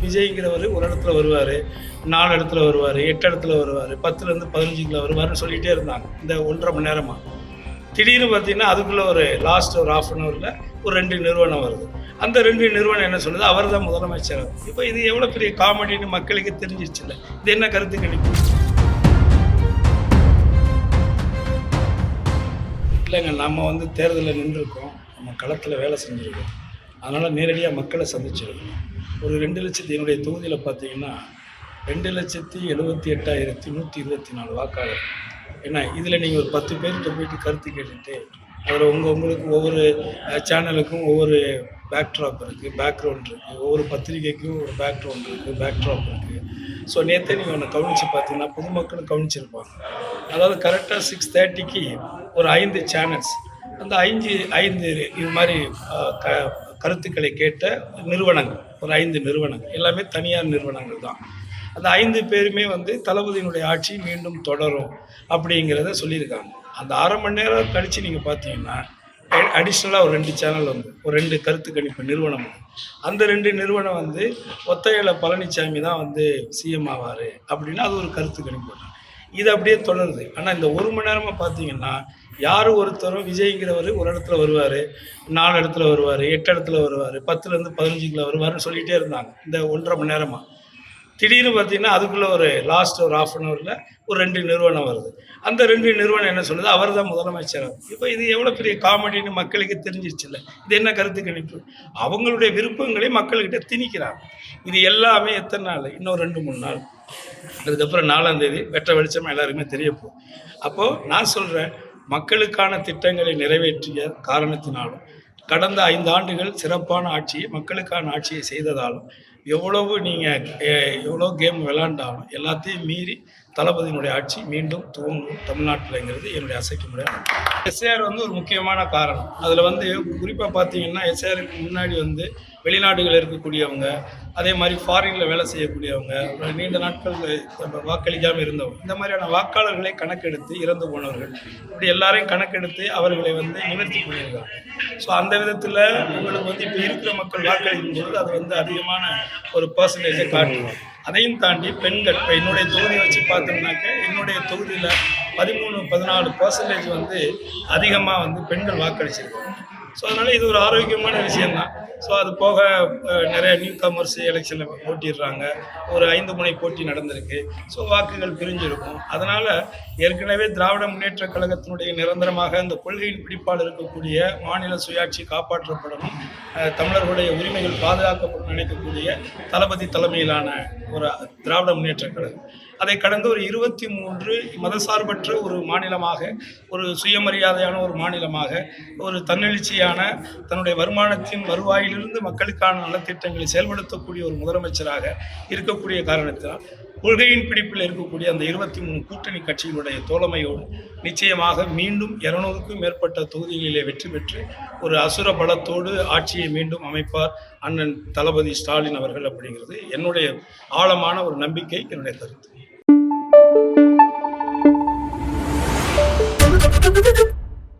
விஜய்ங்கிறவர் ஒரு இடத்துல வருவார், 4 இடத்துல வருவார், 8 இடத்துல வருவார், 10லேருந்து 15க்குள்ள வருவார்னு சொல்லிகிட்டே இருந்தாங்க இந்த 1.5 மணி நேரமாக. திடீர்னு பார்த்தீங்கன்னா அதுக்குள்ளே ஒரு லாஸ்ட் ஒரு ½ அன் ஹவரில் ஒரு 2 நிறுவனம் வருது. அந்த 2 நிறுவனம் என்ன சொல்லுது, அவர் தான் முதலமைச்சர். இப்போ இது எவ்வளோ பெரிய காமெடின்னு மக்களுக்கு தெரிஞ்சிருச்சு இல்லை? இது என்ன கருத்து கணிப்பு? இல்லைங்க, நம்ம தேர்தலில் நின்றுருக்கோம், நம்ம களத்தில் வேலை செஞ்சுருக்கோம், அதனால் நேரடியாக மக்களை சந்திச்சிருக்கோம். ஒரு 2 லட்சத்தி என்னுடைய தொகுதியில் பார்த்தீங்கன்னா 2,78,124 வாக்காளர். ஏன்னா இதில் நீங்கள் ஒரு 10 பேர்கிட்ட போயிட்டு கருத்து கேட்டுட்டு அதில் உங்களுக்கு ஒவ்வொரு சேனலுக்கும் ஒவ்வொரு பேக்ட்ராப் இருக்குது, பேக்ரவுண்ட் இருக்குது, ஒவ்வொரு பத்திரிகைக்கும் ஒரு பேக்ரவுண்ட் இருக்குது, பேக்ட்ராப் இருக்குது. ஸோ நேற்றே நீங்கள் ஒன்று கவனித்து பார்த்தீங்கன்னா பொதுமக்களும் கவனிச்சிருப்பாங்க. அதாவது கரெக்டாக 6:30க்கு ஒரு 5 சேனல்ஸ், அந்த 5 இது மாதிரி கருத்துக்களை கேட்ட நிறுவனங்கள், ஒரு 5 நிறுவனங்கள், எல்லாமே தனியார் நிறுவனங்கள் தான். அந்த 5 பேருமே தளபதியினுடைய ஆட்சி மீண்டும் தொடரும் அப்படிங்கிறத சொல்லியிருக்காங்க. அந்த அரை மணி நேரம் கழித்து நீங்கள் பார்த்தீங்கன்னா அடிஷ்னலாக ஒரு 2 சேனல் ஒரு 2 கருத்து கணிப்பு நிறுவனம். அந்த 2 நிறுவனம் ஒத்தையில பழனிசாமி தான் சிஎம் ஆவார் அப்படின்னா அது ஒரு கருத்து கணிப்பு. இது அப்படியே தொடருது. ஆனால் இந்த 1 மணி நேரமாக பார்த்தீங்கன்னா யார் ஒருத்தரும் விஜய்ங்கிறவர் ஒரு இடத்துல வருவார், 4 இடத்துல வருவார், 8 இடத்துல வருவார், 10லேருந்து 15க்குள்ள வருவார்னு சொல்லிகிட்டே இருந்தாங்க இந்த 1.5 மணி நேரமாக. திடீர்னு பார்த்தீங்கன்னா அதுக்குள்ளே ஒரு லாஸ்ட் ஒரு ½ அன் ஹவரில் ஒரு 2 நிறுவனம் வருது. அந்த 2 நிறுவனம் என்ன சொல்லுது, அவர் தான் முதலமைச்சர். இப்போ இது எவ்வளோ பெரிய காமெடின்னு மக்களுக்கு தெரிஞ்சிருச்சு இல்லை? இது என்ன கருத்து கணிப்பு? அவங்களுடைய விருப்பங்களை மக்கள்கிட்ட திணிக்கிறாங்க. இது எல்லாமே எத்தனை நாள்? இன்னும் 2-3 நாள். அதுக்கப்புறம் 4ஆம் தேதி வெட்ட வெளிச்சமாக எல்லாருக்குமே தெரியப்போம். அப்போது நான் சொல்கிறேன், மக்களுக்கான திட்டங்களை நிறைவேற்றிய காரணத்தினாலும் கடந்த 5 ஆண்டுகள் சிறப்பான ஆட்சியை, மக்களுக்கான ஆட்சியை செய்ததாலும் எவ்வளோ கேம் விளாண்டாலும் எல்லாத்தையும் மீறி தளபதியினுடைய ஆட்சி மீண்டும் துவங்கும் தமிழ்நாட்டில்ங்கிறது என்னுடைய அசைக்க முடியாது. எஸ்ஏஆர் ஒரு முக்கியமான காரணம். அதில் குறிப்பாக பார்த்தீங்கன்னா எஸ்ஏஆருக்கு முன்னாடி வெளிநாடுகளில் இருக்கக்கூடியவங்க, அதே மாதிரி ஃபாரினில் வேலை செய்யக்கூடியவங்க, நீண்ட நாட்கள் வாக்களிக்காமல் இருந்தவங்க, இந்த மாதிரியான வாக்காளர்களை கணக்கெடுத்து இறந்து போனவர்கள், இப்படி எல்லாரையும் கணக்கெடுத்து அவர்களை நிவர்த்தி பண்ணியிருக்காங்க. ஸோ அந்த விதத்தில் உங்களுக்கு இப்போ இருக்கிற மக்கள் வாக்களிக்கும் போது அது அதிகமான ஒரு பர்சன்டேஜை காட்டுவோம். அதையும் தாண்டி பெண்கள், இப்போ என்னுடைய தொகுதியை வச்சு பார்த்தோம்னாக்க என்னுடைய தொகுதியில் 13-14% அதிகமாக பெண்கள் வாக்களிச்சிருக்காங்க. ஸோ அதனால் இது ஒரு ஆரோக்கியமான விஷயந்தான். ஸோ அது போக நிறைய நியூ கமர்ஸ் எலெக்ஷனில் போட்டிடுறாங்க, ஒரு 5 முனை போட்டி நடந்திருக்கு. ஸோ வாக்குகள் பிரிஞ்சிருக்கும். அதனால் ஏற்கனவே திராவிட முன்னேற்ற கழகத்தினுடைய நிரந்தரமாக அந்த கொள்கையின் பிடிப்பால் இருக்கக்கூடிய மாநில சுயாட்சி காப்பாற்றப்படணும், தமிழர்களுடைய உரிமைகள் பாதுகாக்கப்படும் நினைக்கக்கூடிய தளபதி தலைமையிலான ஒரு திராவிட முன்னேற்ற கழகம் அதை கடந்த ஒரு 23 மதசார்பற்ற ஒரு மாநிலமாக, ஒரு சுயமரியாதையான ஒரு மாநிலமாக, ஒரு தன்னெழுச்சியான தன்னுடைய வருமானத்தின் வருவாயிலிருந்து மக்களுக்கான நலத்திட்டங்களை செயல்படுத்தக்கூடிய ஒரு முதலமைச்சராக இருக்கக்கூடிய காரணத்தினால் கொள்கையின் பிடிப்பில் இருக்கக்கூடிய அந்த 23 கூட்டணி கட்சிகளுடைய தோழமையோடு நிச்சயமாக மீண்டும் 200க்கும் மேற்பட்ட தொகுதிகளிலே வெற்றி பெற்று ஒரு அசுர பலத்தோடு ஆட்சியை மீண்டும் அமைப்பார் அண்ணன் தளபதி ஸ்டாலின் அவர்கள் அப்படிங்கிறது என்னுடைய ஆழமான ஒரு நம்பிக்கை, என்னுடைய கருத்து.